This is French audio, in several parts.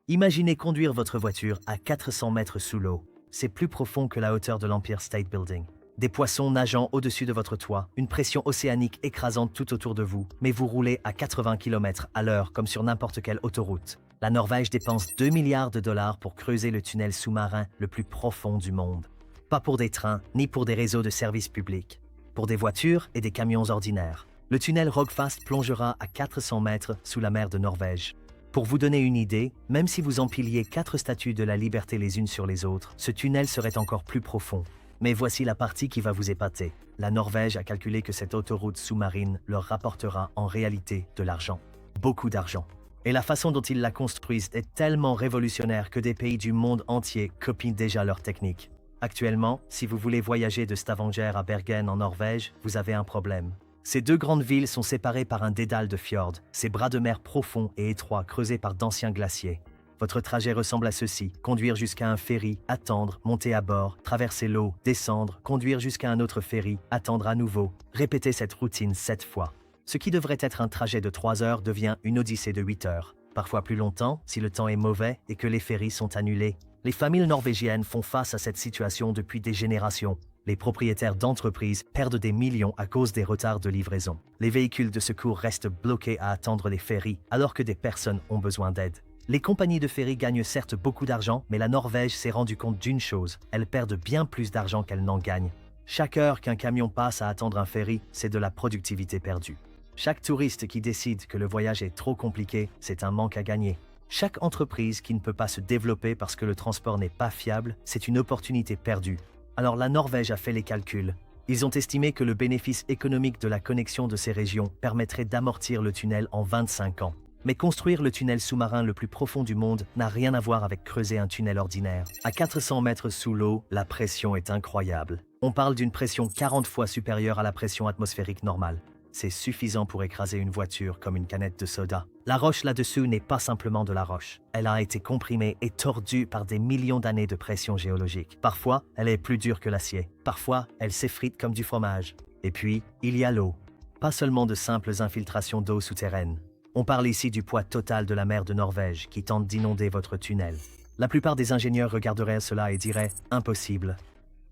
Imaginez conduire votre voiture à 400 mètres sous l'eau. C'est plus profond que la hauteur de l'Empire State Building. Des poissons nageant au-dessus de votre toit, une pression océanique écrasante tout autour de vous, mais vous roulez à 80 km à l'heure comme sur n'importe quelle autoroute. La Norvège dépense 2 milliards de dollars pour creuser le tunnel sous-marin le plus profond du monde. Pas pour des trains, ni pour des réseaux de services publics. Pour des voitures et des camions ordinaires. Le tunnel Rogfast plongera à 400 mètres sous la mer de Norvège. Pour vous donner une idée, même si vous empiliez 4 statues de la liberté les unes sur les autres, ce tunnel serait encore plus profond. Mais voici la partie qui va vous épater. La Norvège a calculé que cette autoroute sous-marine leur rapportera en réalité de l'argent. Beaucoup d'argent. Et la façon dont ils la construisent est tellement révolutionnaire que des pays du monde entier copient déjà leur technique. Actuellement, si vous voulez voyager de Stavanger à Bergen en Norvège, vous avez un problème. Ces deux grandes villes sont séparées par un dédale de fjords, ces bras de mer profonds et étroits creusés par d'anciens glaciers. Votre trajet ressemble à ceci: conduire jusqu'à un ferry, attendre, monter à bord, traverser l'eau, descendre, conduire jusqu'à un autre ferry, attendre à nouveau, répéter cette routine 7 fois. Ce qui devrait être un trajet de 3 heures devient une odyssée de 8 heures. Parfois plus longtemps, si le temps est mauvais et que les ferries sont annulés. Les familles norvégiennes font face à cette situation depuis des générations. Les propriétaires d'entreprises perdent des millions à cause des retards de livraison. Les véhicules de secours restent bloqués à attendre les ferries alors que des personnes ont besoin d'aide. Les compagnies de ferry gagnent certes beaucoup d'argent, mais la Norvège s'est rendu compte d'une chose: elles perdent bien plus d'argent qu'elles n'en gagnent. Chaque heure qu'un camion passe à attendre un ferry, c'est de la productivité perdue. Chaque touriste qui décide que le voyage est trop compliqué, c'est un manque à gagner. Chaque entreprise qui ne peut pas se développer parce que le transport n'est pas fiable, c'est une opportunité perdue. Alors la Norvège a fait les calculs. Ils ont estimé que le bénéfice économique de la connexion de ces régions permettrait d'amortir le tunnel en 25 ans. Mais construire le tunnel sous-marin le plus profond du monde n'a rien à voir avec creuser un tunnel ordinaire. À 400 mètres sous l'eau, la pression est incroyable. On parle d'une pression 40 fois supérieure à la pression atmosphérique normale. C'est suffisant pour écraser une voiture comme une canette de soda. La roche là-dessous n'est pas simplement de la roche. Elle a été comprimée et tordue par des millions d'années de pression géologique. Parfois, elle est plus dure que l'acier. Parfois, elle s'effrite comme du fromage. Et puis, il y a l'eau. Pas seulement de simples infiltrations d'eau souterraine. On parle ici du poids total de la mer de Norvège qui tente d'inonder votre tunnel. La plupart des ingénieurs regarderaient cela et diraient « impossible ».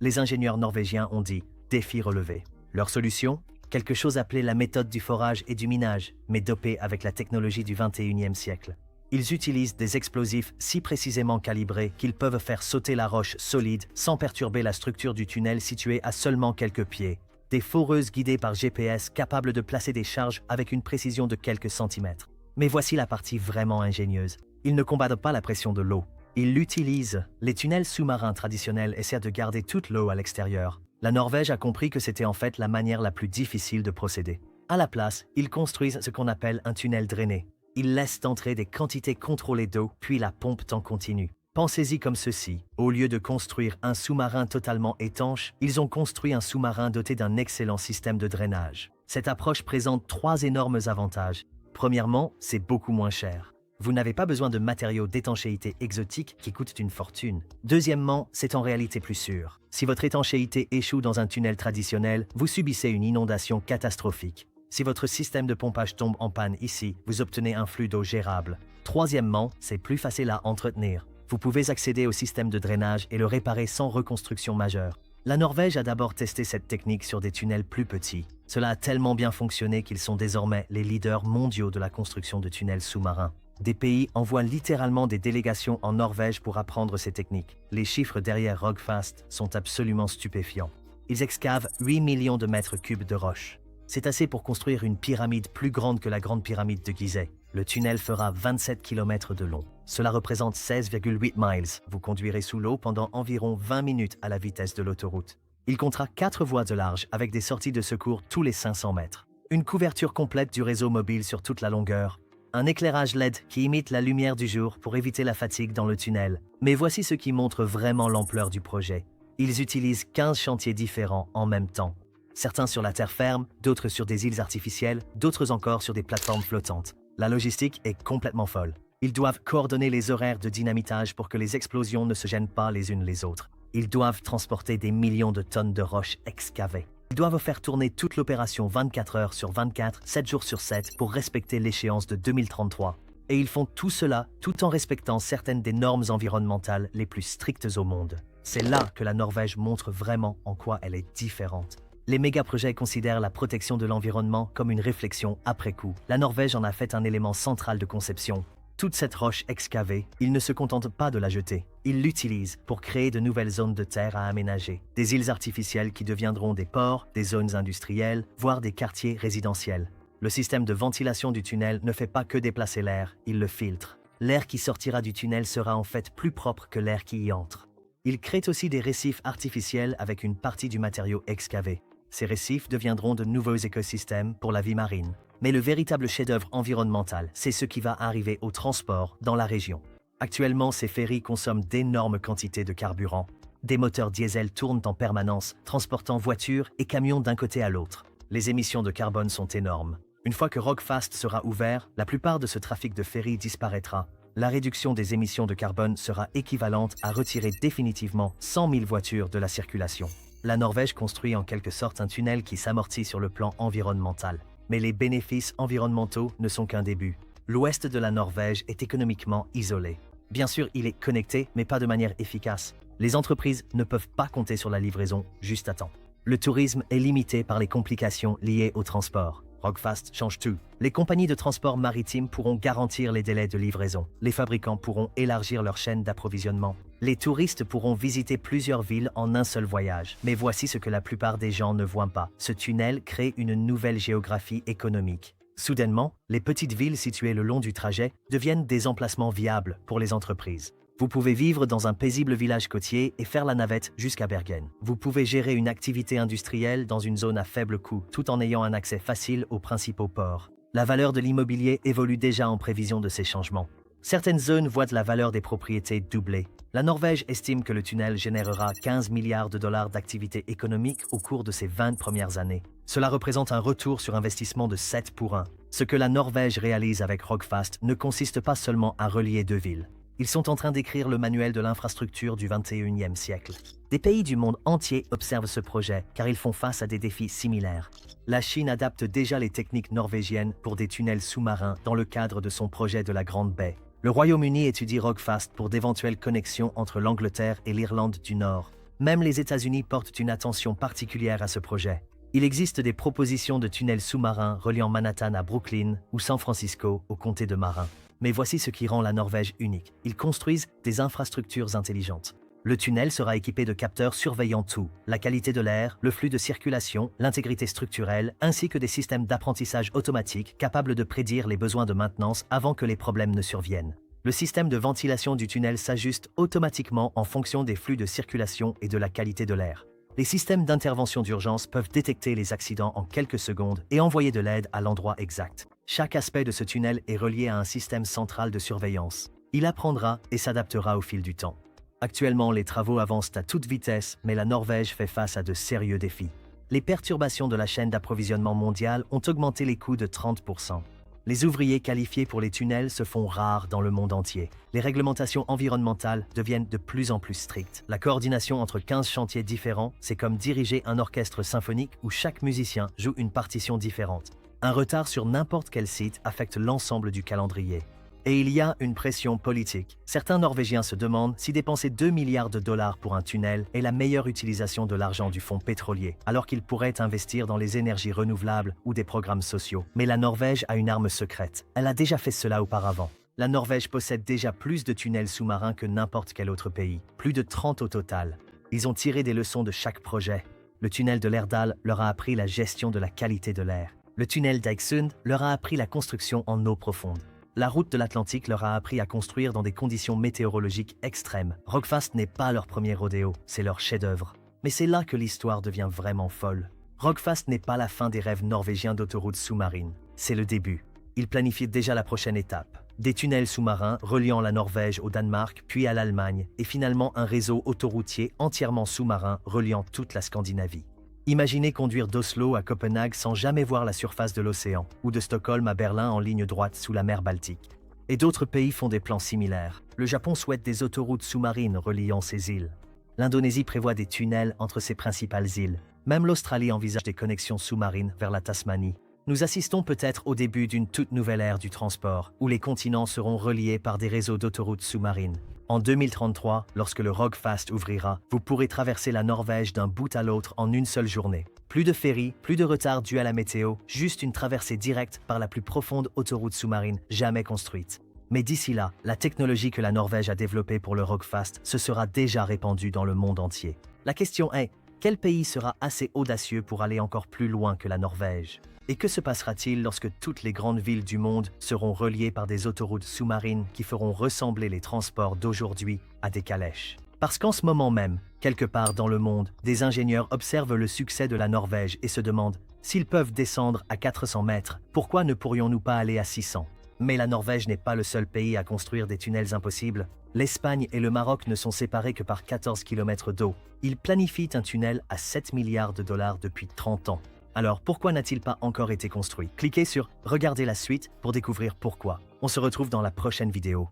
Les ingénieurs norvégiens ont dit « défi relevé ». Leur solution? Quelque chose appelé la méthode du forage et du minage, mais dopée avec la technologie du 21e siècle. Ils utilisent des explosifs si précisément calibrés qu'ils peuvent faire sauter la roche solide sans perturber la structure du tunnel situé à seulement quelques pieds. Des foreuses guidées par GPS capables de placer des charges avec une précision de quelques centimètres. Mais voici la partie vraiment ingénieuse. Ils ne combattent pas la pression de l'eau. Ils l'utilisent. Les tunnels sous-marins traditionnels essaient de garder toute l'eau à l'extérieur. La Norvège a compris que c'était en fait la manière la plus difficile de procéder. À la place, ils construisent ce qu'on appelle un tunnel drainé. Ils laissent entrer des quantités contrôlées d'eau, puis la pompent en continu. Pensez-y comme ceci. Au lieu de construire un sous-marin totalement étanche, ils ont construit un sous-marin doté d'un excellent système de drainage. Cette approche présente 3 énormes avantages. Premièrement, c'est beaucoup moins cher. Vous n'avez pas besoin de matériaux d'étanchéité exotiques qui coûtent une fortune. Deuxièmement, c'est en réalité plus sûr. Si votre étanchéité échoue dans un tunnel traditionnel, vous subissez une inondation catastrophique. Si votre système de pompage tombe en panne ici, vous obtenez un flux d'eau gérable. Troisièmement, c'est plus facile à entretenir. Vous pouvez accéder au système de drainage et le réparer sans reconstruction majeure. La Norvège a d'abord testé cette technique sur des tunnels plus petits. Cela a tellement bien fonctionné qu'ils sont désormais les leaders mondiaux de la construction de tunnels sous-marins. Des pays envoient littéralement des délégations en Norvège pour apprendre ces techniques. Les chiffres derrière Rogfast sont absolument stupéfiants. Ils excavent 8 millions de mètres cubes de roches. C'est assez pour construire une pyramide plus grande que la grande pyramide de Gizeh. Le tunnel fera 27 km de long. Cela représente 16,8 miles. Vous conduirez sous l'eau pendant environ 20 minutes à la vitesse de l'autoroute. Il comptera 4 voies de large avec des sorties de secours tous les 500 mètres. Une couverture complète du réseau mobile sur toute la longueur. Un éclairage LED qui imite la lumière du jour pour éviter la fatigue dans le tunnel. Mais voici ce qui montre vraiment l'ampleur du projet. Ils utilisent 15 chantiers différents en même temps. Certains sur la terre ferme, d'autres sur des îles artificielles, d'autres encore sur des plateformes flottantes. La logistique est complètement folle. Ils doivent coordonner les horaires de dynamitage pour que les explosions ne se gênent pas les unes les autres. Ils doivent transporter des millions de tonnes de roches excavées. Ils doivent faire tourner toute l'opération 24 heures sur 24, 7 jours sur 7 pour respecter l'échéance de 2033. Et ils font tout cela tout en respectant certaines des normes environnementales les plus strictes au monde. C'est là que la Norvège montre vraiment en quoi elle est différente. Les méga-projets considèrent la protection de l'environnement comme une réflexion après coup. La Norvège en a fait un élément central de conception. Toute cette roche excavée, ils ne se contentent pas de la jeter. Ils l'utilisent pour créer de nouvelles zones de terre à aménager. Des îles artificielles qui deviendront des ports, des zones industrielles, voire des quartiers résidentiels. Le système de ventilation du tunnel ne fait pas que déplacer l'air, il le filtre. L'air qui sortira du tunnel sera en fait plus propre que l'air qui y entre. Il crée aussi des récifs artificiels avec une partie du matériau excavé. Ces récifs deviendront de nouveaux écosystèmes pour la vie marine. Mais le véritable chef-d'œuvre environnemental, c'est ce qui va arriver au transport dans la région. Actuellement, ces ferries consomment d'énormes quantités de carburant. Des moteurs diesel tournent en permanence, transportant voitures et camions d'un côté à l'autre. Les émissions de carbone sont énormes. Une fois que Rogfast sera ouvert, la plupart de ce trafic de ferries disparaîtra. La réduction des émissions de carbone sera équivalente à retirer définitivement 100 000 voitures de la circulation. La Norvège construit en quelque sorte un tunnel qui s'amortit sur le plan environnemental. Mais les bénéfices environnementaux ne sont qu'un début. L'ouest de la Norvège est économiquement isolé. Bien sûr, il est connecté, mais pas de manière efficace. Les entreprises ne peuvent pas compter sur la livraison juste à temps. Le tourisme est limité par les complications liées au transport. Rogfast change tout. Les compagnies de transport maritime pourront garantir les délais de livraison. Les fabricants pourront élargir leur chaîne d'approvisionnement. Les touristes pourront visiter plusieurs villes en un seul voyage. Mais voici ce que la plupart des gens ne voient pas. Ce tunnel crée une nouvelle géographie économique. Soudainement, les petites villes situées le long du trajet deviennent des emplacements viables pour les entreprises. Vous pouvez vivre dans un paisible village côtier et faire la navette jusqu'à Bergen. Vous pouvez gérer une activité industrielle dans une zone à faible coût, tout en ayant un accès facile aux principaux ports. La valeur de l'immobilier évolue déjà en prévision de ces changements. Certaines zones voient la valeur des propriétés doubler. La Norvège estime que le tunnel générera 15 milliards de dollars d'activité économique au cours de ces 20 premières années. Cela représente un retour sur investissement de 7 pour 1. Ce que la Norvège réalise avec Rogfast ne consiste pas seulement à relier deux villes. Ils sont en train d'écrire le manuel de l'infrastructure du 21e siècle. Des pays du monde entier observent ce projet car ils font face à des défis similaires. La Chine adapte déjà les techniques norvégiennes pour des tunnels sous-marins dans le cadre de son projet de la Grande Baie. Le Royaume-Uni étudie Rogfast pour d'éventuelles connexions entre l'Angleterre et l'Irlande du Nord. Même les États-Unis portent une attention particulière à ce projet. Il existe des propositions de tunnels sous-marins reliant Manhattan à Brooklyn ou San Francisco au comté de Marin. Mais voici ce qui rend la Norvège unique. Ils construisent des infrastructures intelligentes. Le tunnel sera équipé de capteurs surveillant tout, la qualité de l'air, le flux de circulation, l'intégrité structurelle, ainsi que des systèmes d'apprentissage automatique capables de prédire les besoins de maintenance avant que les problèmes ne surviennent. Le système de ventilation du tunnel s'ajuste automatiquement en fonction des flux de circulation et de la qualité de l'air. Les systèmes d'intervention d'urgence peuvent détecter les accidents en quelques secondes et envoyer de l'aide à l'endroit exact. Chaque aspect de ce tunnel est relié à un système central de surveillance. Il apprendra et s'adaptera au fil du temps. Actuellement, les travaux avancent à toute vitesse, mais la Norvège fait face à de sérieux défis. Les perturbations de la chaîne d'approvisionnement mondiale ont augmenté les coûts de 30%. Les ouvriers qualifiés pour les tunnels se font rares dans le monde entier. Les réglementations environnementales deviennent de plus en plus strictes. La coordination entre 15 chantiers différents, c'est comme diriger un orchestre symphonique où chaque musicien joue une partition différente. Un retard sur n'importe quel site affecte l'ensemble du calendrier. Et il y a une pression politique. Certains Norvégiens se demandent si dépenser 2 milliards de dollars pour un tunnel est la meilleure utilisation de l'argent du fonds pétrolier, alors qu'ils pourraient investir dans les énergies renouvelables ou des programmes sociaux. Mais la Norvège a une arme secrète. Elle a déjà fait cela auparavant. La Norvège possède déjà plus de tunnels sous-marins que n'importe quel autre pays. Plus de 30 au total. Ils ont tiré des leçons de chaque projet. Le tunnel de l'Erdal leur a appris la gestion de la qualité de l'air. Le tunnel d'Eiksund leur a appris la construction en eau profonde. La route de l'Atlantique leur a appris à construire dans des conditions météorologiques extrêmes. Rogfast n'est pas leur premier rodéo, c'est leur chef-d'œuvre. Mais c'est là que l'histoire devient vraiment folle. Rogfast n'est pas la fin des rêves norvégiens d'autoroutes sous-marines, c'est le début. Ils planifient déjà la prochaine étape. Des tunnels sous-marins reliant la Norvège au Danemark, puis à l'Allemagne, et finalement un réseau autoroutier entièrement sous-marin reliant toute la Scandinavie. Imaginez conduire d'Oslo à Copenhague sans jamais voir la surface de l'océan, ou de Stockholm à Berlin en ligne droite sous la mer Baltique. Et d'autres pays font des plans similaires. Le Japon souhaite des autoroutes sous-marines reliant ces îles. L'Indonésie prévoit des tunnels entre ses principales îles. Même l'Australie envisage des connexions sous-marines vers la Tasmanie. Nous assistons peut-être au début d'une toute nouvelle ère du transport, où les continents seront reliés par des réseaux d'autoroutes sous-marines. En 2033, lorsque le Rogfast ouvrira, vous pourrez traverser la Norvège d'un bout à l'autre en une seule journée. Plus de ferries, plus de retard dû à la météo, juste une traversée directe par la plus profonde autoroute sous-marine jamais construite. Mais d'ici là, la technologie que la Norvège a développée pour le Rogfast se sera déjà répandue dans le monde entier. La question est, quel pays sera assez audacieux pour aller encore plus loin que la Norvège? Et que se passera-t-il lorsque toutes les grandes villes du monde seront reliées par des autoroutes sous-marines qui feront ressembler les transports d'aujourd'hui à des calèches? Parce qu'en ce moment même, quelque part dans le monde, des ingénieurs observent le succès de la Norvège et se demandent s'ils peuvent descendre à 400 mètres, pourquoi ne pourrions-nous pas aller à 600? Mais la Norvège n'est pas le seul pays à construire des tunnels impossibles. L'Espagne et le Maroc ne sont séparés que par 14 km d'eau. Ils planifient un tunnel à 7 milliards de dollars depuis 30 ans. Alors pourquoi n'a-t-il pas encore été construit? Cliquez sur « Regardez la suite » pour découvrir pourquoi. On se retrouve dans la prochaine vidéo.